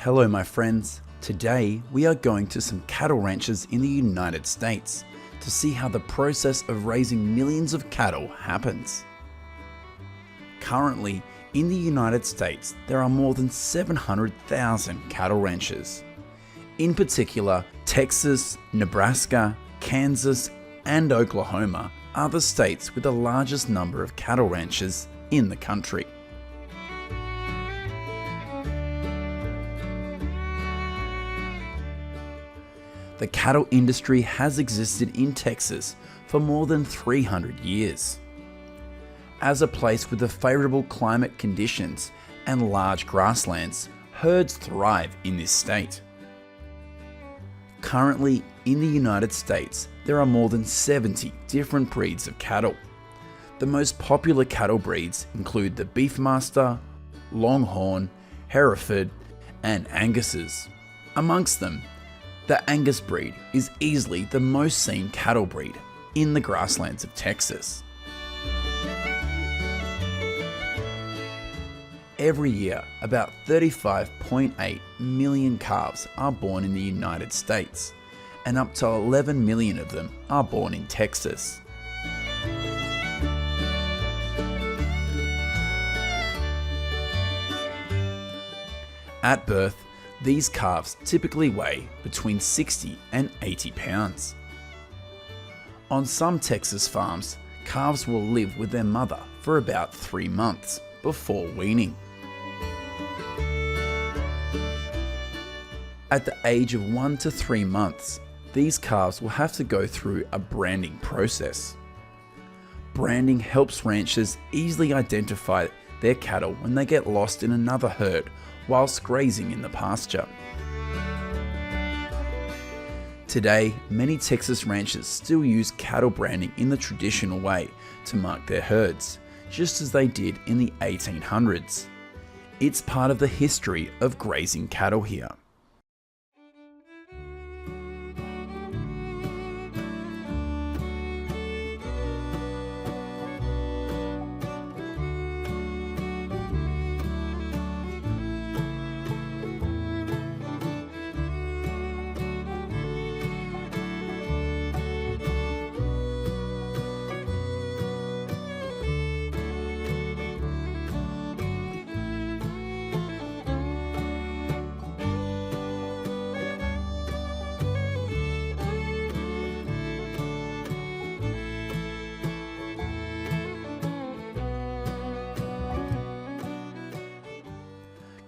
Hello my friends, today we are going to some cattle ranches in the United States to see how the process of raising millions of cattle happens. Currently, in the United States, there are more than 700,000 cattle ranches. In particular, Texas, Nebraska, Kansas, and Oklahoma are the states with the largest number of cattle ranches in the country. The cattle industry has existed in Texas for more than 300 years. As a place with the favourable climate conditions and large grasslands, herds thrive in this state. Currently, in the United States, there are more than 70 different breeds of cattle. The most popular cattle breeds include the Beefmaster, Longhorn, Hereford, and Anguses. Amongst them, the Angus breed is easily the most seen cattle breed in the grasslands of Texas. Every year, about 35.8 million calves are born in the United States, and up to 11 million of them are born in Texas. At birth, these calves typically weigh between 60 and 80 pounds. On some Texas farms, calves will live with their mother for about 3 months before weaning. At the age of 1 to 3 months, these calves will have to go through a branding process. Branding helps ranchers easily identify their cattle when they get lost in another herd whilst grazing in the pasture. Today, many Texas ranchers still use cattle branding in the traditional way to mark their herds, just as they did in the 1800s. It's part of the history of grazing cattle here.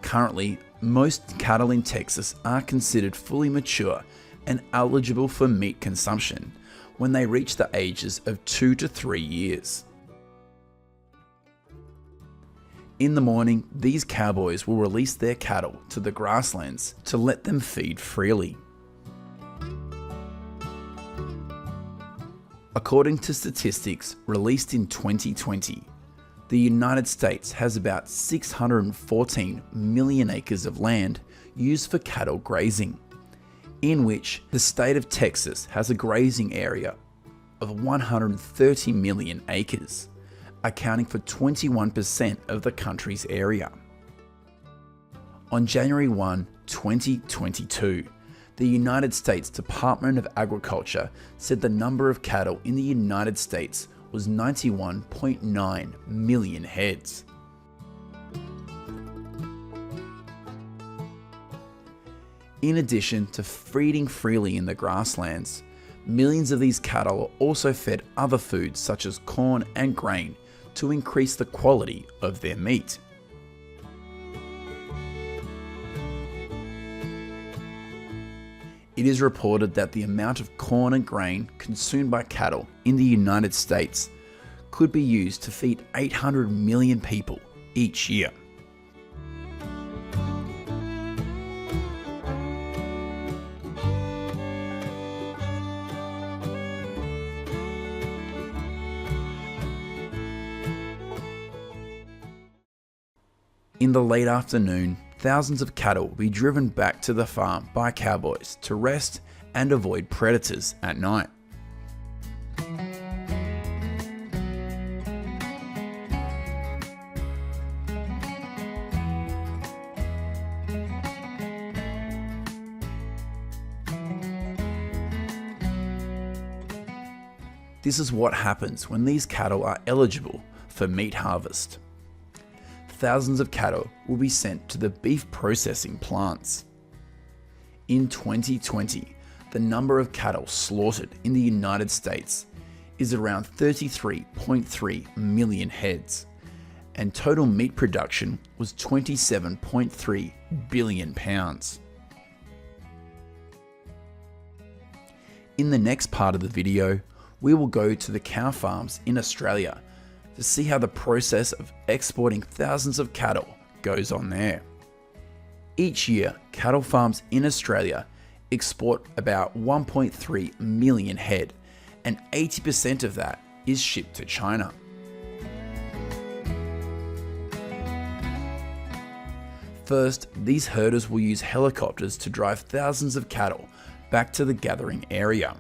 Currently, most cattle in Texas are considered fully mature and eligible for meat consumption when they reach the ages of 2 to 3 years. In the morning, these cowboys will release their cattle to the grasslands to let them feed freely. According to statistics released in 2020, the United States has about 614 million acres of land used for cattle grazing, in which the state of Texas has a grazing area of 130 million acres, accounting for 21% of the country's area. On January 1, 2022, the United States Department of Agriculture said the number of cattle in the United States was 91.9 million heads. In addition to feeding freely in the grasslands, millions of these cattle are also fed other foods such as corn and grain to increase the quality of their meat. It is reported that the amount of corn and grain consumed by cattle in the United States could be used to feed 800 million people each year. In the late afternoon, thousands of cattle will be driven back to the farm by cowboys to rest and avoid predators at night. This is what happens when these cattle are eligible for meat harvest. Thousands of cattle will be sent to the beef processing plants. In 2020, the number of cattle slaughtered in the United States is around 33.3 million heads, and total meat production was 27.3 billion pounds. In the next part of the video, we will go to the cow farms in Australia to see how the process of exporting thousands of cattle goes on there. Each year, cattle farms in Australia export about 1.3 million head, and 80% of that is shipped to China. First, these herders will use helicopters to drive thousands of cattle back to the gathering area.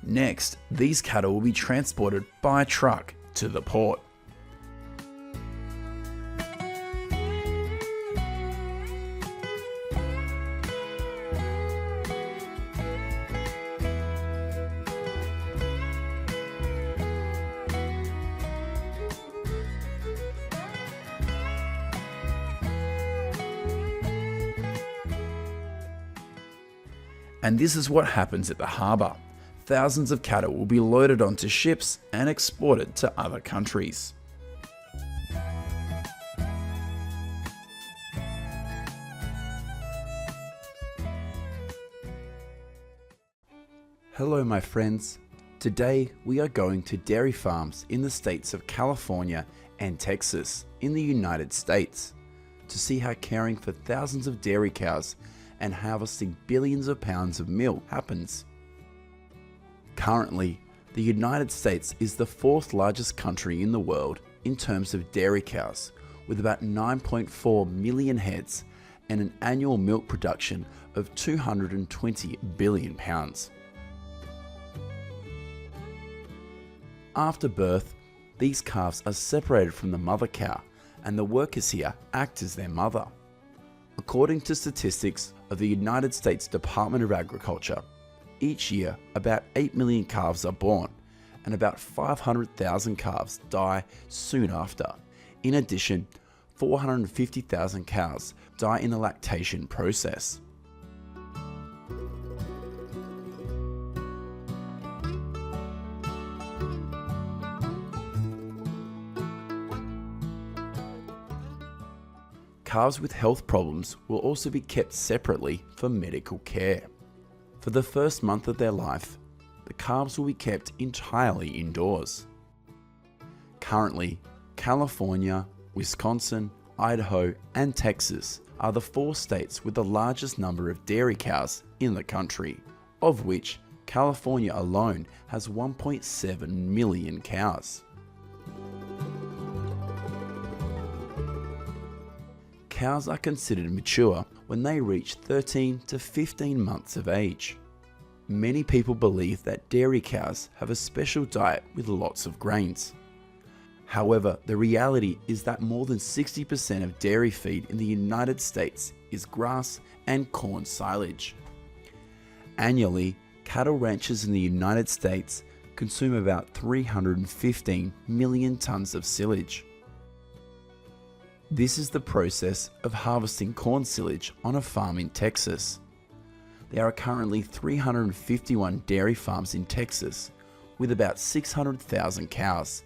Next, these cattle will be transported by truck to the port. And this is what happens at the harbour. Thousands of cattle will be loaded onto ships and exported to other countries. Hello my friends. Today we are going to dairy farms in the states of California and Texas in the United States to see how caring for thousands of dairy cows and harvesting billions of pounds of milk happens. Currently, the United States is the fourth largest country in the world in terms of dairy cows, with about 9.4 million heads and an annual milk production of 220 billion pounds. After birth, these calves are separated from the mother cow, and the workers here act as their mother. According to statistics of the United States Department of Agriculture, each year about 8 million calves are born, and about 500,000 calves die soon after. In addition, 450,000 cows die in the lactation process. Calves with health problems will also be kept separately for medical care. For the first month of their life, the calves will be kept entirely indoors. Currently, California, Wisconsin, Idaho, and Texas are the 4 states with the largest number of dairy cows in the country, of which California alone has 1.7 million cows. Cows are considered mature when they reach 13 to 15 months of age. Many people believe that dairy cows have a special diet with lots of grains. However, the reality is that more than 60% of dairy feed in the United States is grass and corn silage. Annually, cattle ranchers in the United States consume about 315 million tons of silage. This is the process of harvesting corn silage on a farm in Texas. There are currently 351 dairy farms in Texas with about 600,000 cows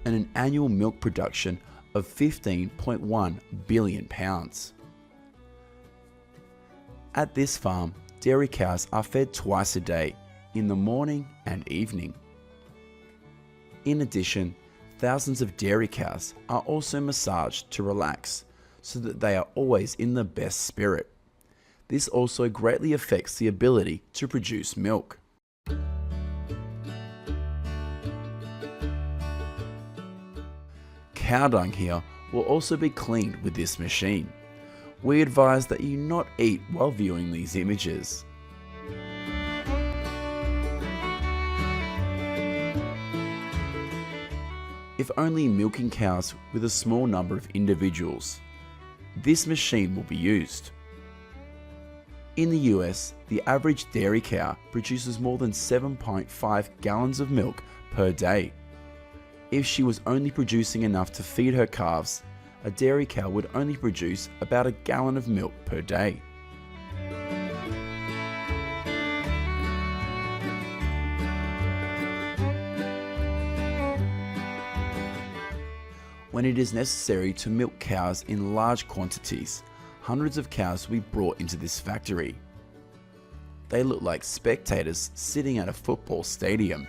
and an annual milk production of 15.1 billion pounds. At this farm, dairy cows are fed twice a day, in the morning and evening. In addition, thousands of dairy cows are also massaged to relax so that they are always in the best spirit. This also greatly affects the ability to produce milk. Cow dung here will also be cleaned with this machine. We advise that you not eat while viewing these images. If only milking cows with a small number of individuals, this machine will be used. In the US, the average dairy cow produces more than 7.5 gallons of milk per day. If she was only producing enough to feed her calves, a dairy cow would only produce about a gallon of milk per day. When it is necessary to milk cows in large quantities, hundreds of cows will be brought into this factory. They look like spectators sitting at a football stadium.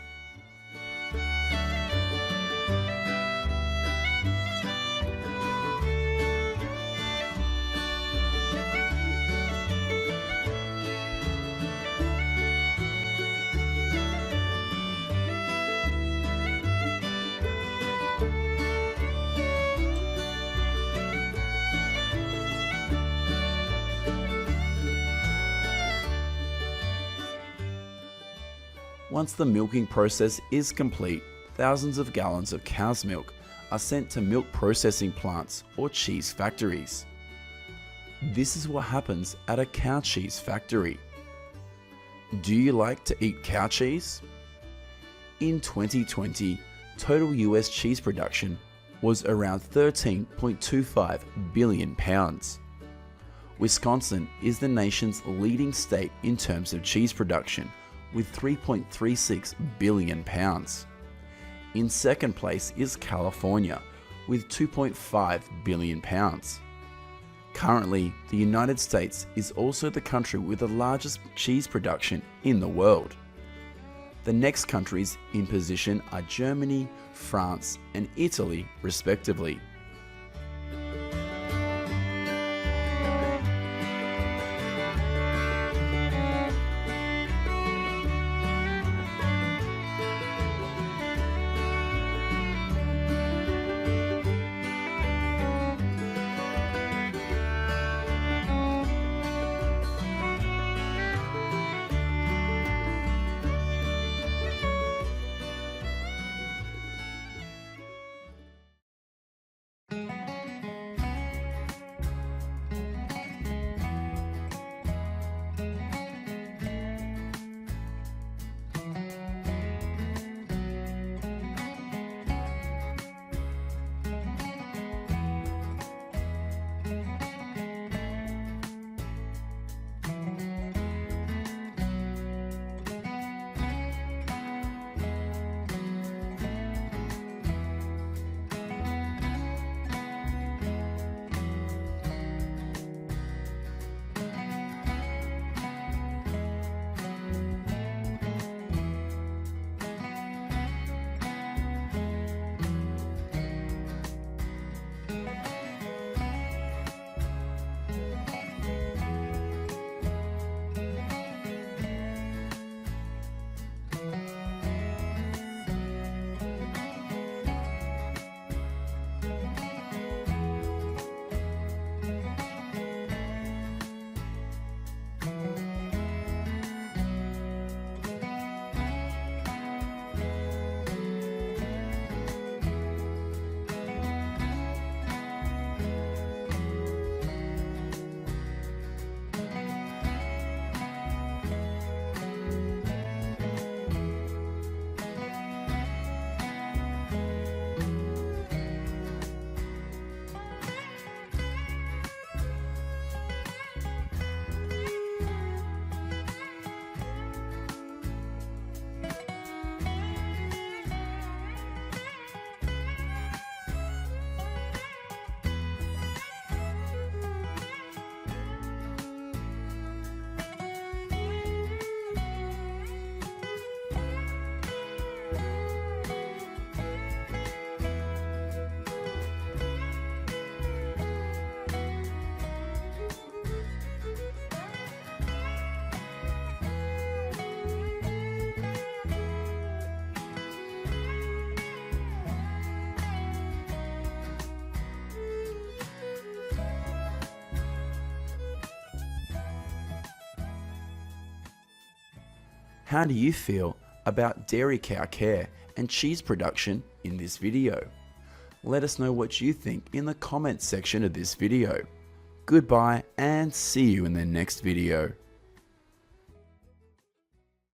Once the milking process is complete, thousands of gallons of cow's milk are sent to milk processing plants or cheese factories. This is what happens at a cow cheese factory. Do you like to eat cow cheese? In 2020, total US cheese production was around 13.25 billion pounds. Wisconsin is the nation's leading state in terms of cheese production, with 3.36 billion pounds. In second place is California, with 2.5 billion pounds. Currently, the United States is also the country with the largest cheese production in the world. The next countries in position are Germany, France, and Italy, respectively. How do you feel about dairy cow care and cheese production in this video? Let us know what you think in the comments section of this video. Goodbye and see you in the next video.